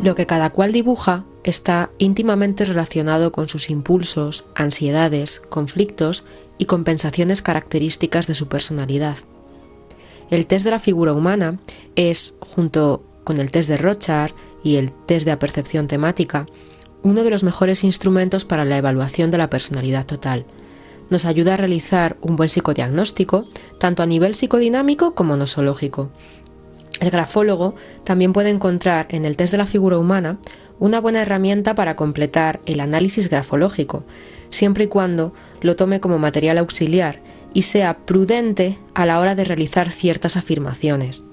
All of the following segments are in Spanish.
Lo que cada cual dibuja está íntimamente relacionado con sus impulsos, ansiedades, conflictos y compensaciones características de su personalidad. El test de la figura humana es, junto con el test de Rorschach y el test de apercepción temática, uno de los mejores instrumentos para la evaluación de la personalidad total. Nos ayuda a realizar un buen psicodiagnóstico, tanto a nivel psicodinámico como nosológico. El grafólogo también puede encontrar en el test de la figura humana una buena herramienta para completar el análisis grafológico, siempre y cuando lo tome como material auxiliar y sea prudente a la hora de realizar ciertas afirmaciones.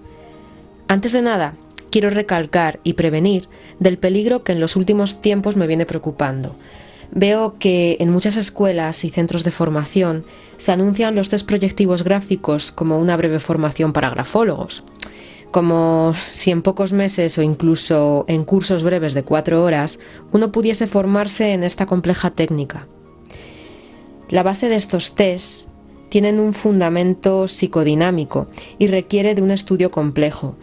Antes de nada, quiero recalcar y prevenir del peligro que en los últimos tiempos me viene preocupando. Veo que en muchas escuelas y centros de formación se anuncian los test proyectivos gráficos como una breve formación para grafólogos, como si en pocos meses o incluso en cursos breves de 4 horas uno pudiese formarse en esta compleja técnica. La base de estos tests tienen un fundamento psicodinámico y requiere de un estudio complejo.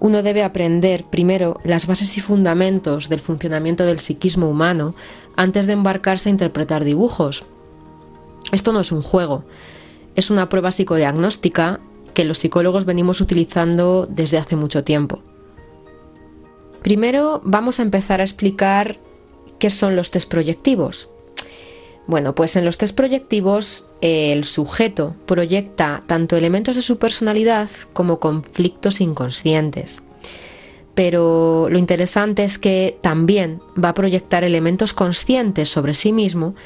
Uno debe aprender primero las bases y fundamentos del funcionamiento del psiquismo humano antes de embarcarse a interpretar dibujos. Esto no es un juego, es una prueba psicodiagnóstica que los psicólogos venimos utilizando desde hace mucho tiempo. Primero vamos a empezar a explicar qué son los test proyectivos. Bueno, pues en los test proyectivos el sujeto proyecta tanto elementos de su personalidad como conflictos inconscientes. Pero lo interesante es que también va a proyectar elementos conscientes sobre sí mismo,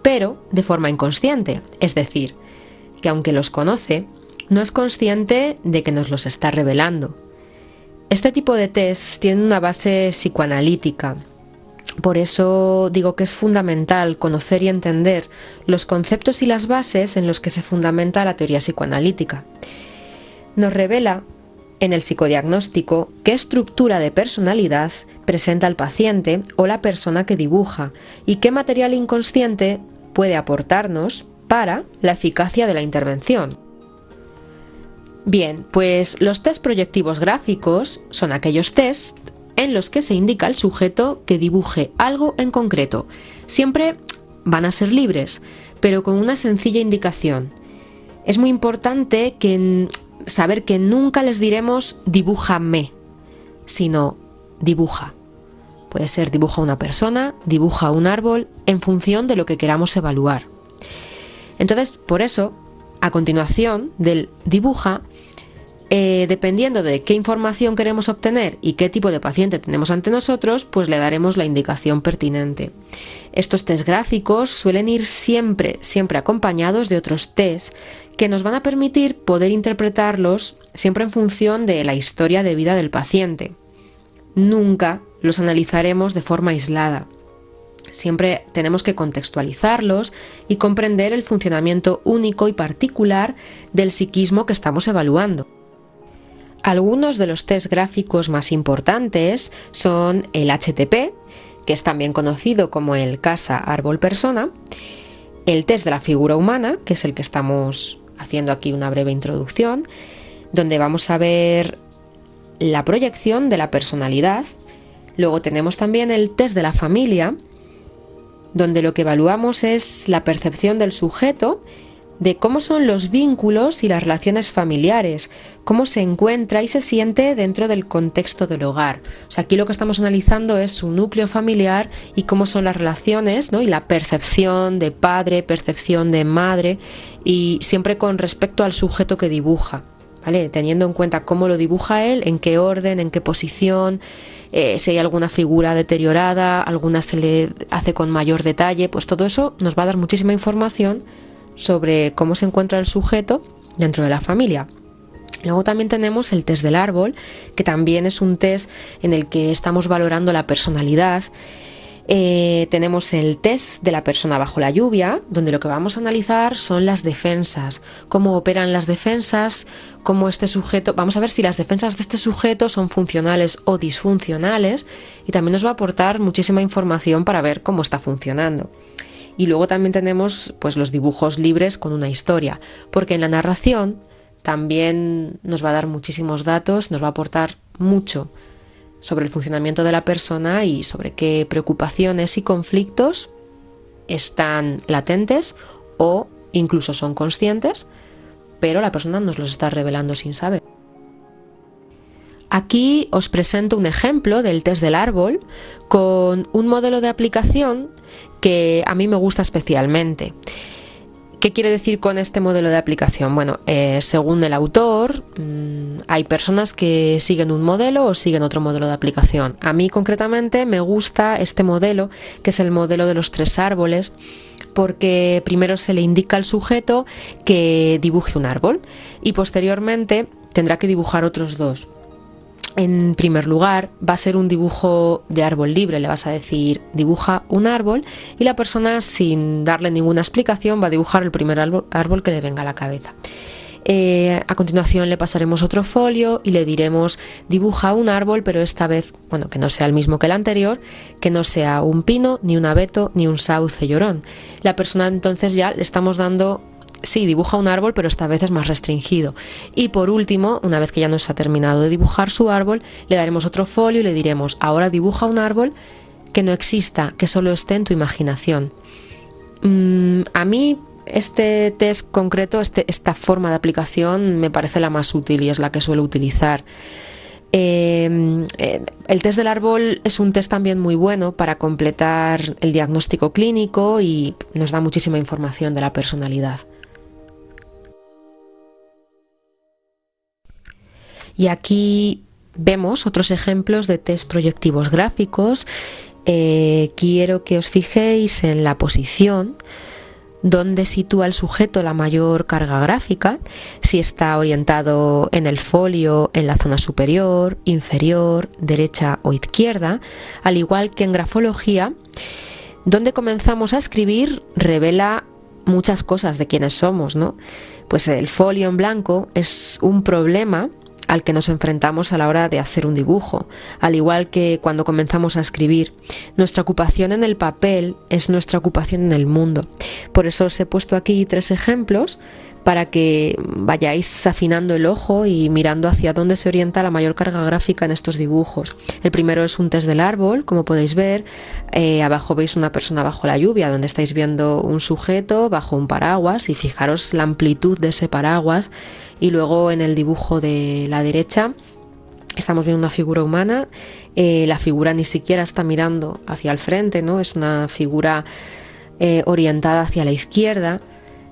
pero de forma inconsciente. Es decir, que aunque los conoce, no es consciente de que nos los está revelando. Este tipo de test tiene una base psicoanalítica. Por eso digo que es fundamental conocer y entender los conceptos y las bases en los que se fundamenta la teoría psicoanalítica. Nos revela en el psicodiagnóstico qué estructura de personalidad presenta el paciente o la persona que dibuja y qué material inconsciente puede aportarnos para la eficacia de la intervención. Bien, pues los test proyectivos gráficos son aquellos test en los que se indica al sujeto que dibuje algo en concreto. Siempre van a ser libres, pero con una sencilla indicación. Es muy importante saber que nunca les diremos dibújame, sino dibuja. Puede ser dibuja una persona, dibuja un árbol, en función de lo que queramos evaluar. Entonces, por eso, a continuación del dibuja, dependiendo de qué información queremos obtener y qué tipo de paciente tenemos ante nosotros, pues le daremos la indicación pertinente. Estos test gráficos suelen ir siempre acompañados de otros test que nos van a permitir poder interpretarlos siempre en función de la historia de vida del paciente. Nunca los analizaremos de forma aislada. Siempre tenemos que contextualizarlos y comprender el funcionamiento único y particular del psiquismo que estamos evaluando. Algunos de los test gráficos más importantes son el HTP, que es también conocido como el Casa Árbol Persona, el test de la figura humana, que es el que estamos haciendo aquí una breve introducción, donde vamos a ver la proyección de la personalidad. Luego tenemos también el test de la familia, donde lo que evaluamos es la percepción del sujeto de cómo son los vínculos y las relaciones familiares, cómo se encuentra y se siente dentro del contexto del hogar. O sea, aquí lo que estamos analizando es su núcleo familiar y cómo son las relaciones, ¿no? Y la percepción de padre, percepción de madre, y siempre con respecto al sujeto que dibuja, ¿vale? Teniendo en cuenta cómo lo dibuja él, en qué orden, en qué posición, si hay alguna figura deteriorada, alguna se le hace con mayor detalle, pues todo eso nos va a dar muchísima información sobre cómo se encuentra el sujeto dentro de la familia. Luego también tenemos el test del árbol, que también es un test en el que estamos valorando la personalidad. Tenemos el test de la persona bajo la lluvia, donde lo que vamos a analizar son las defensas, cómo operan las defensas, cómo este sujeto, vamos a ver si las defensas de este sujeto son funcionales o disfuncionales, y también nos va a aportar muchísima información para ver cómo está funcionando. Y luego también tenemos pues los dibujos libres con una historia, porque en la narración también nos va a dar muchísimos datos, nos va a aportar mucho sobre el funcionamiento de la persona y sobre qué preocupaciones y conflictos están latentes o incluso son conscientes, pero la persona nos los está revelando sin saber. Aquí os presento un ejemplo del test del árbol con un modelo de aplicación que a mí me gusta especialmente. ¿Qué quiere decir con este modelo de aplicación? Bueno, según el autor, hay personas que siguen un modelo o siguen otro modelo de aplicación. A mí concretamente me gusta este modelo, que es el modelo de los 3 árboles, porque primero se le indica al sujeto que dibuje un árbol y posteriormente tendrá que dibujar otros 2. En primer lugar, va a ser un dibujo de árbol libre, le vas a decir dibuja un árbol y la persona, sin darle ninguna explicación, va a dibujar el primer árbol que le venga a la cabeza. A continuación le pasaremos otro folio y le diremos dibuja un árbol, pero esta vez, bueno, que no sea el mismo que el anterior, que no sea un pino, ni un abeto, ni un sauce llorón. La persona entonces ya le estamos dando... Sí, dibuja un árbol, pero esta vez es más restringido. Y por último, una vez que ya nos ha terminado de dibujar su árbol, le daremos otro folio y le diremos, ahora dibuja un árbol que no exista, que solo esté en tu imaginación. A mí este test concreto, esta forma de aplicación me parece la más útil y es la que suelo utilizar. El test del árbol es un test también muy bueno para completar el diagnóstico clínico y nos da muchísima información de la personalidad. Y aquí vemos otros ejemplos de test proyectivos gráficos. Quiero que os fijéis en la posición donde sitúa el sujeto la mayor carga gráfica, si está orientado en el folio, en la zona superior, inferior, derecha o izquierda, al igual que en grafología, donde comenzamos a escribir revela muchas cosas de quiénes somos, ¿no? Pues el folio en blanco es un problema al que nos enfrentamos a la hora de hacer un dibujo, al igual que cuando comenzamos a escribir. Nuestra ocupación en el papel es nuestra ocupación en el mundo. Por eso os he puesto aquí 3 ejemplos para que vayáis afinando el ojo y mirando hacia dónde se orienta la mayor carga gráfica en estos dibujos. El primero es un test del árbol, como podéis ver. Abajo veis una persona bajo la lluvia, donde estáis viendo un sujeto bajo un paraguas y fijaros la amplitud de ese paraguas. Y luego en el dibujo de la derecha estamos viendo una figura humana. La figura ni siquiera está mirando hacia el frente, ¿no? Es una figura orientada hacia la izquierda.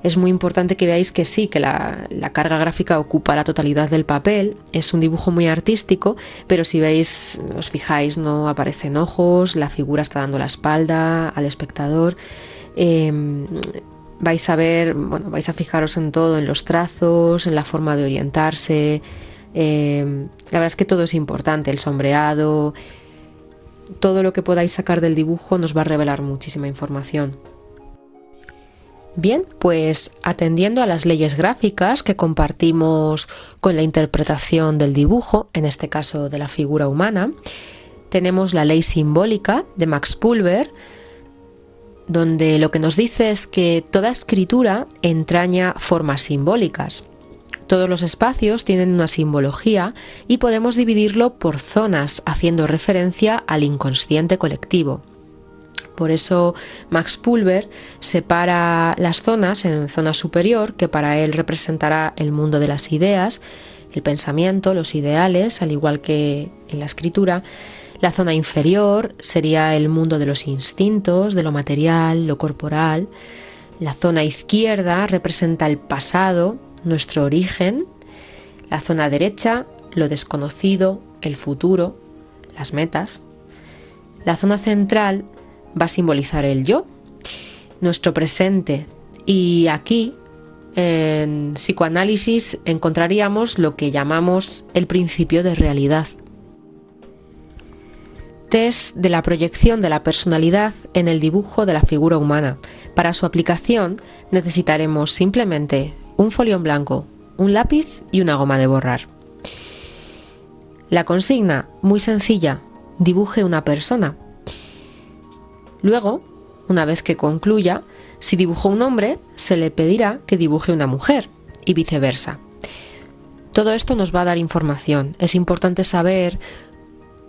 Es muy importante que veáis que sí, que la carga gráfica ocupa la totalidad del papel. Es un dibujo muy artístico, pero si veis, os fijáis, no aparecen ojos, la figura está dando la espalda al espectador. Vais a ver, bueno, vais a fijaros en todo, en los trazos, en la forma de orientarse. La verdad es que todo es importante, el sombreado, todo lo que podáis sacar del dibujo nos va a revelar muchísima información. Bien, pues atendiendo a las leyes gráficas que compartimos con la interpretación del dibujo, en este caso de la figura humana, tenemos la ley simbólica de Max Pulver, donde lo que nos dice es que toda escritura entraña formas simbólicas. Todos los espacios tienen una simbología y podemos dividirlo por zonas, haciendo referencia al inconsciente colectivo. Por eso Max Pulver separa las zonas en zona superior, que para él representará el mundo de las ideas, el pensamiento, los ideales, al igual que en la escritura. La zona inferior sería el mundo de los instintos, de lo material, lo corporal. La zona izquierda representa el pasado, nuestro origen. La zona derecha, lo desconocido, el futuro, las metas. La zona central va a simbolizar el yo, nuestro presente. Y aquí, en psicoanálisis, encontraríamos lo que llamamos el principio de realidad. Test de la proyección de la personalidad en el dibujo de la figura humana. Para su aplicación necesitaremos simplemente un folio en blanco, un lápiz y una goma de borrar. La consigna, muy sencilla, dibuje una persona. Luego, una vez que concluya, si dibujó un hombre, se le pedirá que dibuje una mujer y viceversa. Todo esto nos va a dar información. Es importante saber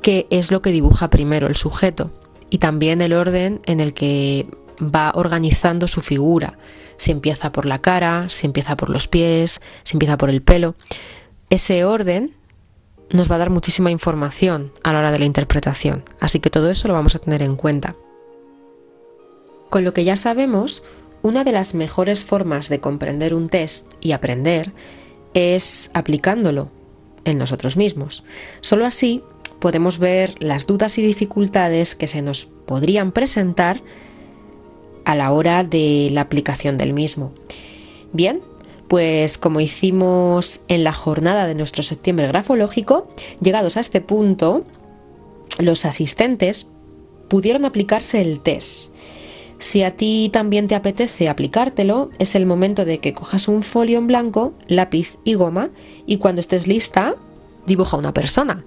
qué es lo que dibuja primero el sujeto y también el orden en el que va organizando su figura. Si empieza por la cara, si empieza por los pies, si empieza por el pelo. Ese orden nos va a dar muchísima información a la hora de la interpretación, así que todo eso lo vamos a tener en cuenta. Con lo que ya sabemos, una de las mejores formas de comprender un test y aprender es aplicándolo en nosotros mismos. Solo así podemos ver las dudas y dificultades que se nos podrían presentar a la hora de la aplicación del mismo. Bien, pues como hicimos en la jornada de nuestro septiembre grafológico, llegados a este punto, los asistentes pudieron aplicarse el test. Si a ti también te apetece aplicártelo, es el momento de que cojas un folio en blanco, lápiz y goma, y cuando estés lista, dibuja una persona.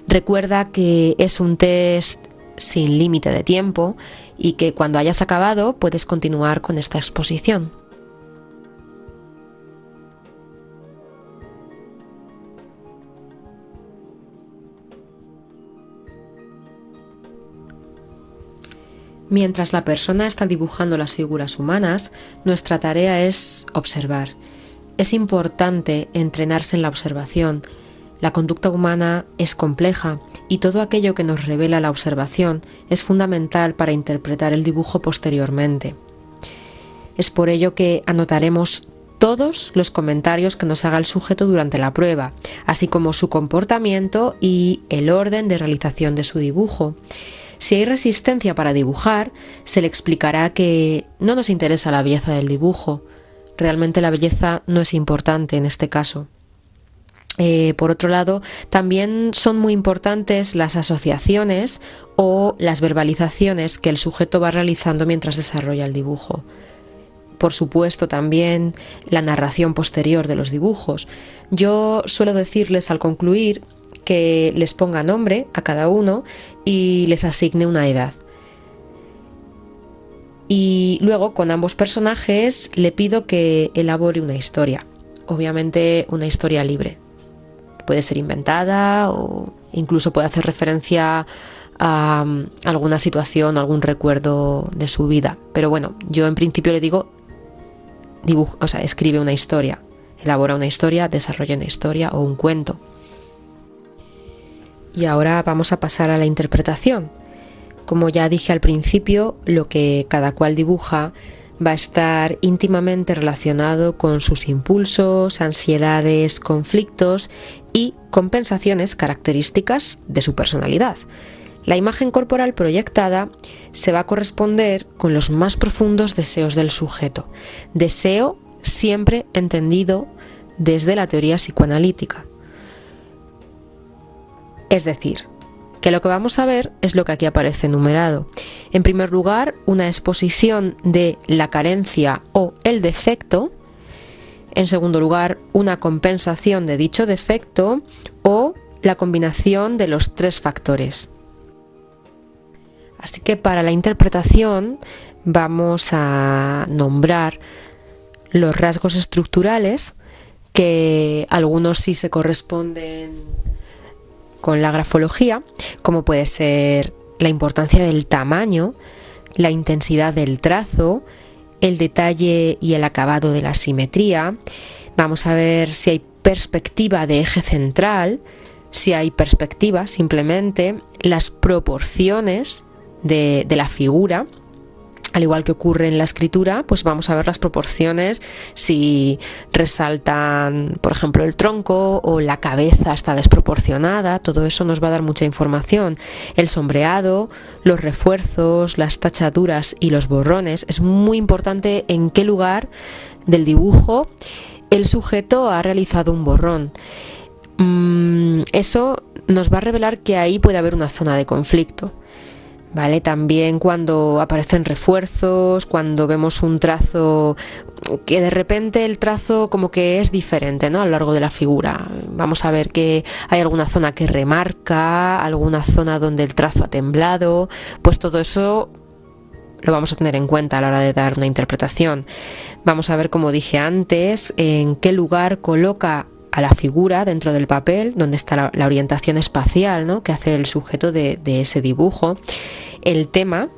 Recuerda que es un test sin límite de tiempo y que cuando hayas acabado puedes continuar con esta exposición. Mientras la persona está dibujando las figuras humanas, nuestra tarea es observar. Es importante entrenarse en la observación. La conducta humana es compleja y todo aquello que nos revela la observación es fundamental para interpretar el dibujo posteriormente. Es por ello que anotaremos todos los comentarios que nos haga el sujeto durante la prueba, así como su comportamiento y el orden de realización de su dibujo. Si hay resistencia para dibujar, se le explicará que no nos interesa la belleza del dibujo. Realmente la belleza no es importante en este caso. Por otro lado, también son muy importantes las asociaciones o las verbalizaciones que el sujeto va realizando mientras desarrolla el dibujo. Por supuesto, también la narración posterior de los dibujos. Yo suelo decirles al concluir que les ponga nombre a cada uno y les asigne una edad. Y luego, con ambos personajes, le pido que elabore una historia. Obviamente, una historia libre. Puede ser inventada o incluso puede hacer referencia a alguna situación o algún recuerdo de su vida. Pero bueno, yo en principio le digo, escribe una historia, elabora una historia, desarrolla una historia o un cuento. Y ahora vamos a pasar a la interpretación. Como ya dije al principio, lo que cada cual dibuja va a estar íntimamente relacionado con sus impulsos, ansiedades, conflictos y compensaciones características de su personalidad. La imagen corporal proyectada se va a corresponder con los más profundos deseos del sujeto. Deseo siempre entendido desde la teoría psicoanalítica. Es decir, que lo que vamos a ver es lo que aquí aparece enumerado. En primer lugar, una exposición de la carencia o el defecto. En segundo lugar, una compensación de dicho defecto o la combinación de los tres factores. Así que para la interpretación vamos a nombrar los rasgos estructurales, que algunos sí se corresponden con la grafología, como puede ser la importancia del tamaño, la intensidad del trazo, el detalle y el acabado de la simetría. Vamos a ver si hay perspectiva de eje central, si hay perspectiva simplemente, las proporciones de la figura. Al igual que ocurre en la escritura, pues vamos a ver las proporciones, si resaltan, por ejemplo, el tronco o la cabeza está desproporcionada. Todo eso nos va a dar mucha información. El sombreado, los refuerzos, las tachaduras y los borrones. Es muy importante en qué lugar del dibujo el sujeto ha realizado un borrón. Eso nos va a revelar que ahí puede haber una zona de conflicto. ¿Vale? También cuando aparecen refuerzos, cuando vemos un trazo que de repente el trazo como que es diferente, ¿no? A lo largo de la figura. Vamos a ver que hay alguna zona que remarca, alguna zona donde el trazo ha temblado, pues todo eso lo vamos a tener en cuenta a la hora de dar una interpretación. Vamos a ver, como dije antes, en qué lugar coloca a la figura dentro del papel, donde está la orientación espacial, ¿no?, que hace el sujeto de ese dibujo, el tema,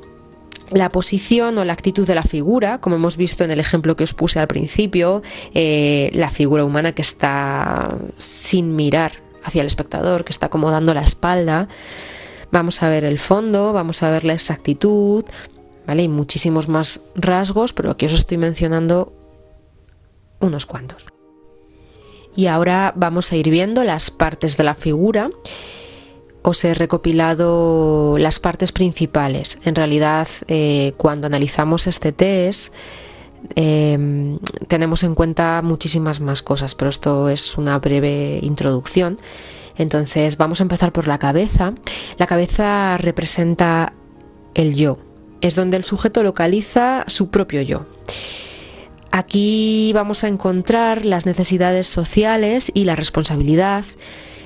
la posición o la actitud de la figura, como hemos visto en el ejemplo que os puse al principio, la figura humana que está sin mirar hacia el espectador, que está como dando la espalda. Vamos a ver el fondo, vamos a ver la exactitud, ¿vale? Y muchísimos más rasgos, pero aquí os estoy mencionando unos cuantos. Y ahora vamos a ir viendo las partes de la figura. Os he recopilado las partes principales. En realidad, cuando analizamos este test, tenemos en cuenta muchísimas más cosas, pero esto es una breve introducción. Entonces, vamos a empezar por la cabeza. La cabeza representa el yo. Es donde el sujeto localiza su propio yo. Aquí vamos a encontrar las necesidades sociales y la responsabilidad.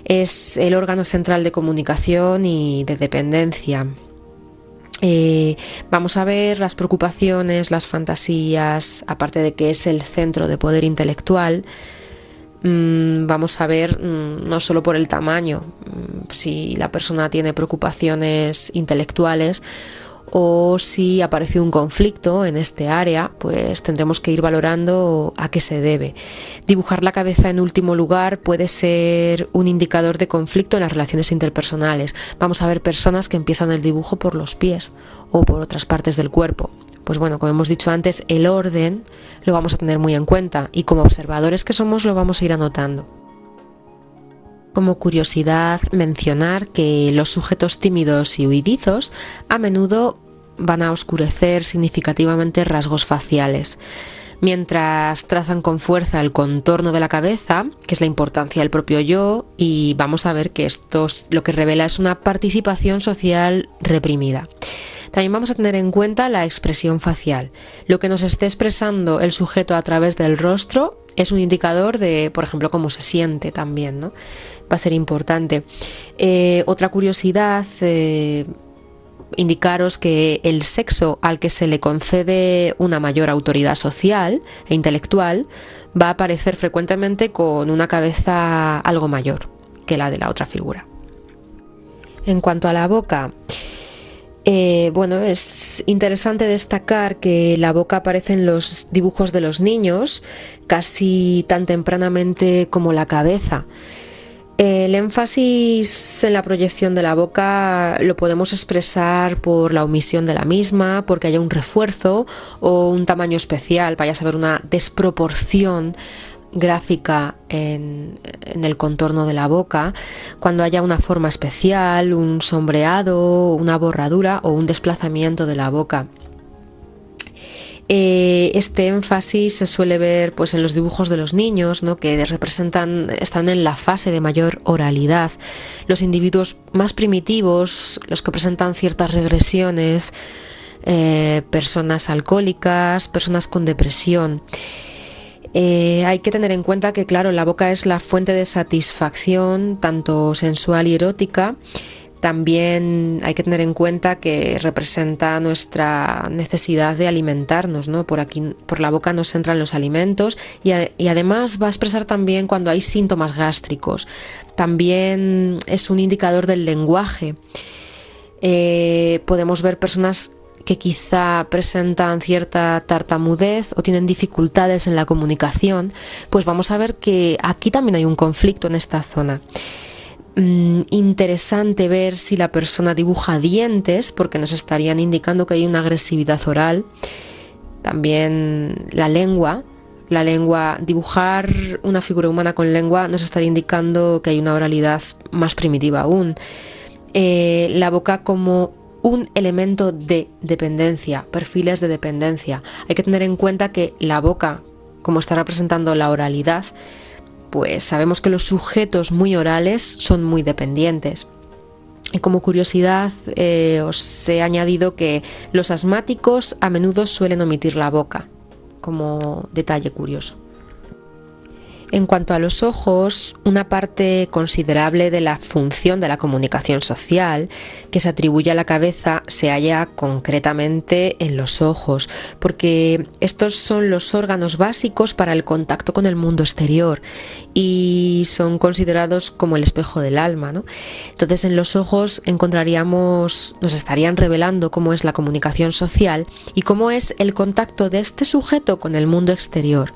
Es el órgano central de comunicación y de dependencia. Vamos a ver las preocupaciones, las fantasías, aparte de que es el centro de poder intelectual. Vamos a ver no solo por el tamaño, si la persona tiene preocupaciones intelectuales o si aparece un conflicto en este área, pues tendremos que ir valorando a qué se debe. Dibujar la cabeza en último lugar puede ser un indicador de conflicto en las relaciones interpersonales. Vamos a ver personas que empiezan el dibujo por los pies o por otras partes del cuerpo. Pues bueno, como hemos dicho antes, el orden lo vamos a tener muy en cuenta y como observadores que somos lo vamos a ir anotando. Como curiosidad, mencionar que los sujetos tímidos y huidizos a menudo van a oscurecer significativamente rasgos faciales, mientras trazan con fuerza el contorno de la cabeza, que es la importancia del propio yo, y vamos a ver que esto lo que revela es una participación social reprimida. También vamos a tener en cuenta la expresión facial. Lo que nos esté expresando el sujeto a través del rostro es un indicador de, por ejemplo, cómo se siente también, ¿no? Va a ser importante. Otra curiosidad, indicaros que el sexo al que se le concede una mayor autoridad social e intelectual va a aparecer frecuentemente con una cabeza algo mayor que la de la otra figura. En cuanto a la boca, bueno, es interesante destacar que la boca aparece en los dibujos de los niños casi tan tempranamente como la cabeza. El énfasis en la proyección de la boca lo podemos expresar por la omisión de la misma, porque haya un refuerzo o un tamaño especial, vaya a saber una desproporción gráfica en el contorno de la boca, cuando haya una forma especial, un sombreado, una borradura o un desplazamiento de la boca. Este énfasis se suele ver pues en los dibujos de los niños, ¿no?, que están en la fase de mayor oralidad. Los individuos más primitivos, los que presentan ciertas regresiones, personas alcohólicas, personas con depresión. Hay que tener en cuenta que, claro, la boca es la fuente de satisfacción tanto sensual y erótica. También hay que tener en cuenta que representa nuestra necesidad de alimentarnos, ¿no? Por aquí, por la boca nos entran los alimentos y además va a expresar también cuando hay síntomas gástricos. También es un indicador del lenguaje. Podemos ver personas que quizá presentan cierta tartamudez o tienen dificultades en la comunicación, pues vamos a ver que aquí también hay un conflicto en esta zona. Interesante ver si la persona dibuja dientes, porque nos estarían indicando que hay una agresividad oral. También la lengua, dibujar una figura humana con lengua nos estaría indicando que hay una oralidad más primitiva aún. La boca como un elemento de dependencia, perfiles de dependencia. Hay que tener en cuenta que la boca, como está representando la oralidad, pues sabemos que los sujetos muy orales son muy dependientes. Y como curiosidad, os he añadido que los asmáticos a menudo suelen omitir la boca, como detalle curioso. En cuanto a los ojos, una parte considerable de la función de la comunicación social que se atribuye a la cabeza se halla concretamente en los ojos, porque estos son los órganos básicos para el contacto con el mundo exterior y son considerados como el espejo del alma, ¿no? Entonces, en los ojos nos estarían revelando cómo es la comunicación social y cómo es el contacto de este sujeto con el mundo exterior.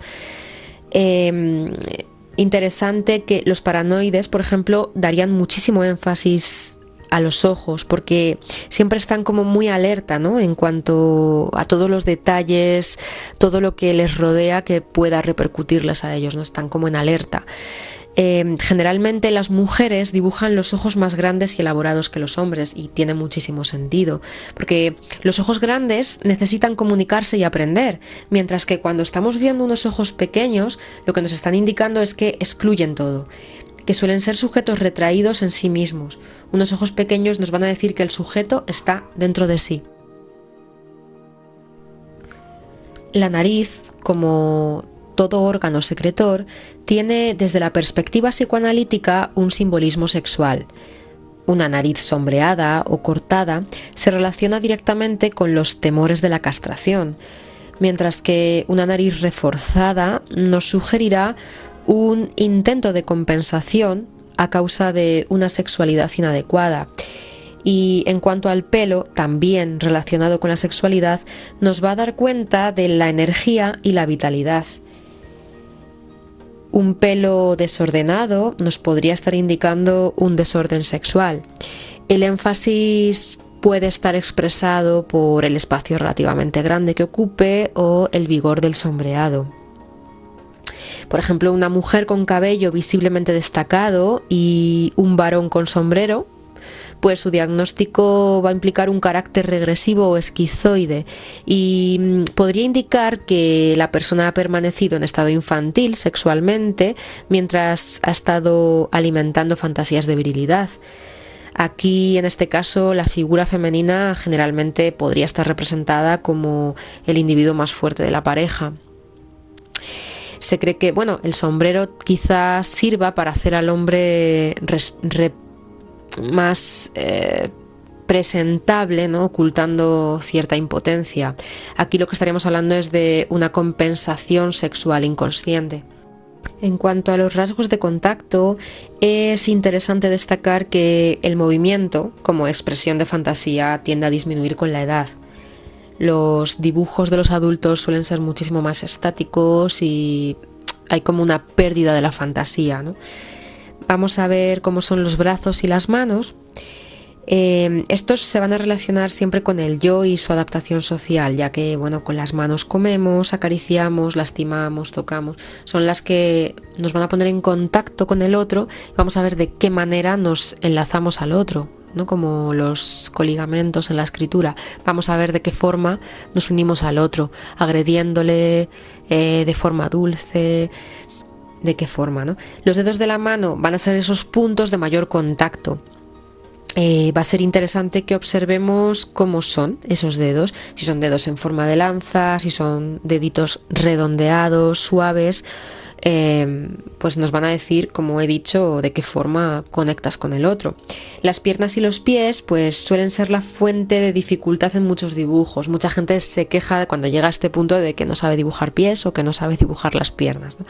Interesante que los paranoides, por ejemplo, darían muchísimo énfasis a los ojos porque siempre están como muy alerta, ¿no? En cuanto a todos los detalles, todo lo que les rodea que pueda repercutirles a ellos, ¿no? Están como en alerta. Generalmente las mujeres dibujan los ojos más grandes y elaborados que los hombres y tiene muchísimo sentido porque los ojos grandes necesitan comunicarse y aprender, mientras que cuando estamos viendo unos ojos pequeños lo que nos están indicando es que excluyen todo, que suelen ser sujetos retraídos en sí mismos. Unos ojos pequeños nos van a decir que el sujeto está dentro de sí. La nariz, como todo órgano secretor, tiene desde la perspectiva psicoanalítica un simbolismo sexual. Una nariz sombreada o cortada se relaciona directamente con los temores de la castración, mientras que una nariz reforzada nos sugerirá un intento de compensación a causa de una sexualidad inadecuada. Y en cuanto al pelo, también relacionado con la sexualidad, nos va a dar cuenta de la energía y la vitalidad. Un pelo desordenado nos podría estar indicando un desorden sexual. El énfasis puede estar expresado por el espacio relativamente grande que ocupe o el vigor del sombreado. Por ejemplo, una mujer con cabello visiblemente destacado y un varón con sombrero, pues su diagnóstico va a implicar un carácter regresivo o esquizoide y podría indicar que la persona ha permanecido en estado infantil sexualmente mientras ha estado alimentando fantasías de virilidad. Aquí, en este caso, la figura femenina generalmente podría estar representada como el individuo más fuerte de la pareja. Se cree que, el sombrero quizás sirva para hacer al hombre más presentable, ¿no? Ocultando cierta impotencia. Aquí lo que estaríamos hablando es de una compensación sexual inconsciente. En cuanto a los rasgos de contacto, es interesante destacar que el movimiento, como expresión de fantasía, tiende a disminuir con la edad. Los dibujos de los adultos suelen ser muchísimo más estáticos y hay como una pérdida de la fantasía, ¿no? Vamos a ver cómo son los brazos y las manos. Estos se van a relacionar siempre con el yo y su adaptación social, ya que con las manos comemos, acariciamos, lastimamos, tocamos. Son las que nos van a poner en contacto con el otro. Vamos a ver de qué manera nos enlazamos al otro, ¿no? Como los coligamentos en la escritura. Vamos a ver de qué forma nos unimos al otro, agrediéndole de forma dulce. ¿De qué forma, no? Los dedos de la mano van a ser esos puntos de mayor contacto. Va a ser interesante que observemos cómo son esos dedos, si son dedos en forma de lanza, si son deditos redondeados, suaves, pues nos van a decir, como he dicho, de qué forma conectas con el otro. Las piernas y los pies pues suelen ser la fuente de dificultad en muchos dibujos. Mucha gente se queja cuando llega a este punto de que no sabe dibujar pies o que no sabe dibujar las piernas, ¿no?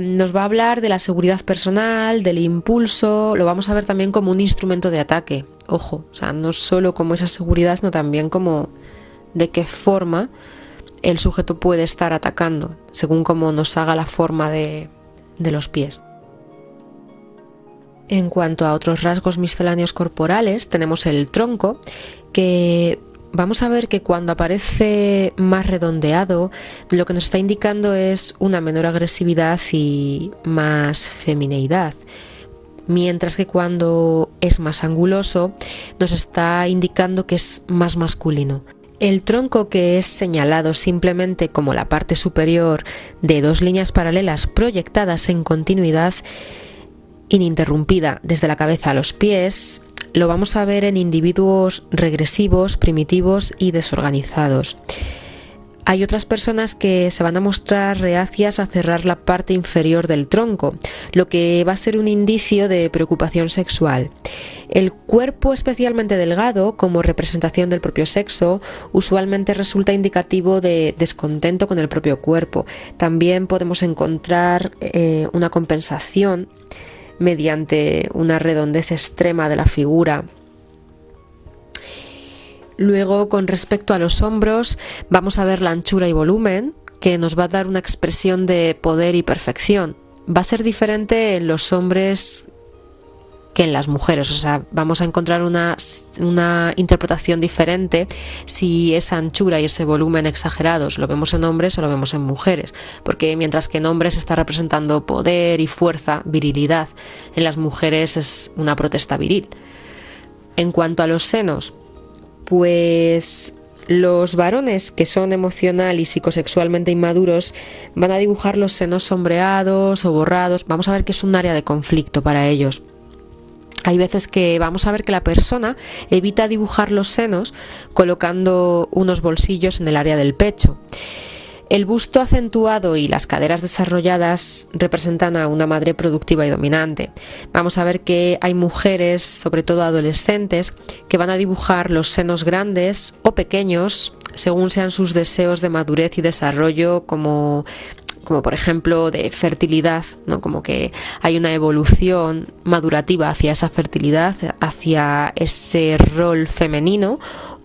Nos va a hablar de la seguridad personal, del impulso. Lo vamos a ver también como un instrumento de ataque. Ojo, o sea, no solo como esa seguridad, sino también como de qué forma el sujeto puede estar atacando, según cómo nos haga la forma de los pies. En cuanto a otros rasgos misceláneos corporales, tenemos el tronco, que vamos a ver que cuando aparece más redondeado, lo que nos está indicando es una menor agresividad y más femineidad. Mientras que cuando es más anguloso, nos está indicando que es más masculino. El tronco, que es señalado simplemente como la parte superior de dos líneas paralelas proyectadas en continuidad ininterrumpida desde la cabeza a los pies, lo vamos a ver en individuos regresivos, primitivos y desorganizados. Hay otras personas que se van a mostrar reacias a cerrar la parte inferior del tronco, lo que va a ser un indicio de preocupación sexual. El cuerpo especialmente delgado, como representación del propio sexo, usualmente resulta indicativo de descontento con el propio cuerpo. También podemos encontrar una compensación mediante una redondez extrema de la figura. Luego, con respecto a los hombros, vamos a ver la anchura y volumen, que nos va a dar una expresión de poder y perfección. Va a ser diferente en los hombres que en las mujeres, o sea, vamos a encontrar una interpretación diferente si esa anchura y ese volumen exagerados lo vemos en hombres o lo vemos en mujeres, porque mientras que en hombres está representando poder y fuerza, virilidad, en las mujeres es una protesta viril. En cuanto a los senos, pues los varones que son emocional y psicosexualmente inmaduros van a dibujar los senos sombreados o borrados. Vamos a ver que es un área de conflicto para ellos. Hay veces que vamos a ver que la persona evita dibujar los senos colocando unos bolsillos en el área del pecho. El busto acentuado y las caderas desarrolladas representan a una madre productiva y dominante. Vamos a ver que hay mujeres, sobre todo adolescentes, que van a dibujar los senos grandes o pequeños según sean sus deseos de madurez y desarrollo, como por ejemplo de fertilidad, ¿no? Como que hay una evolución madurativa hacia esa fertilidad, hacia ese rol femenino,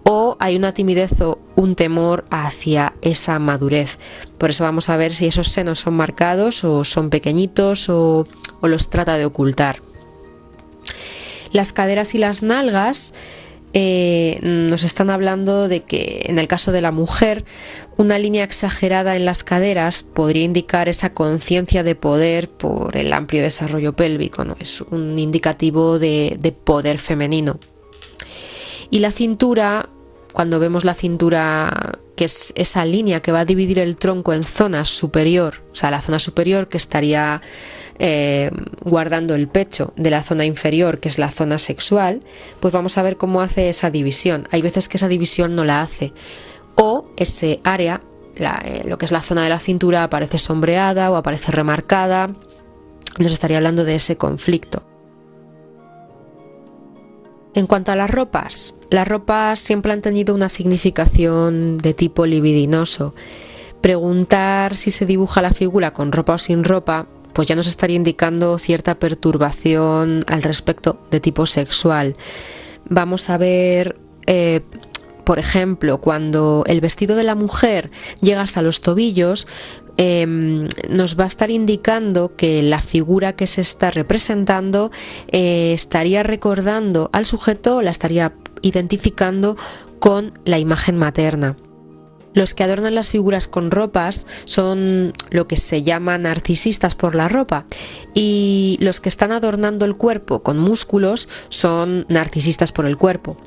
o hay una timidez o un temor hacia esa madurez. Por eso vamos a ver si esos senos son marcados o son pequeñitos o los trata de ocultar. Las caderas y las nalgas nos están hablando de que en el caso de la mujer una línea exagerada en las caderas podría indicar esa conciencia de poder por el amplio desarrollo pélvico, ¿no? Es un indicativo de poder femenino. Y la cintura, cuando vemos la cintura, que es esa línea que va a dividir el tronco en zona superior, o sea, la zona superior que estaría guardando el pecho de la zona inferior, que es la zona sexual, pues vamos a ver cómo hace esa división. Hay veces que esa división no la hace, o ese área, lo que es la zona de la cintura, aparece sombreada o aparece remarcada. Nos estaría hablando de ese conflicto. En cuanto a las ropas siempre han tenido una significación de tipo libidinoso. Preguntar si se dibuja la figura con ropa o sin ropa, pues ya nos estaría indicando cierta perturbación al respecto de tipo sexual. Vamos a ver, por ejemplo, cuando el vestido de la mujer llega hasta los tobillos, nos va a estar indicando que la figura que se está representando estaría recordando al sujeto, la estaría identificando con la imagen materna. Los que adornan las figuras con ropas son lo que se llama narcisistas por la ropa, y los que están adornando el cuerpo con músculos son narcisistas por el cuerpo.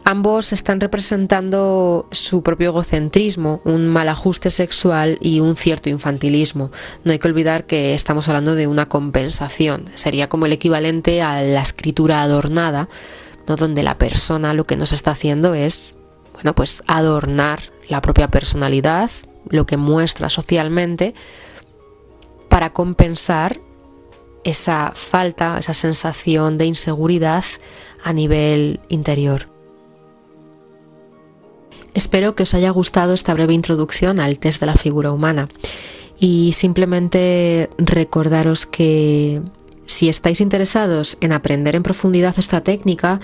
Ambos están representando su propio egocentrismo, un mal ajuste sexual y un cierto infantilismo. No hay que olvidar que estamos hablando de una compensación. Sería como el equivalente a la escritura adornada, ¿no? Donde la persona lo que nos está haciendo es, bueno, pues adornar la propia personalidad, lo que muestra socialmente, para compensar esa falta, esa sensación de inseguridad a nivel interior. Espero que os haya gustado esta breve introducción al test de la figura humana, y simplemente recordaros que si estáis interesados en aprender en profundidad esta técnica,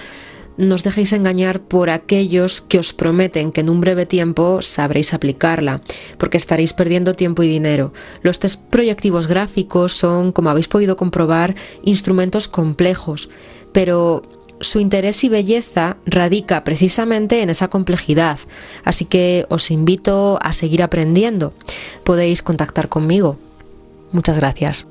no os dejéis engañar por aquellos que os prometen que en un breve tiempo sabréis aplicarla, porque estaréis perdiendo tiempo y dinero. Los test proyectivos gráficos son, como habéis podido comprobar, instrumentos complejos, pero su interés y belleza radica precisamente en esa complejidad, así que os invito a seguir aprendiendo. Podéis contactar conmigo. Muchas gracias.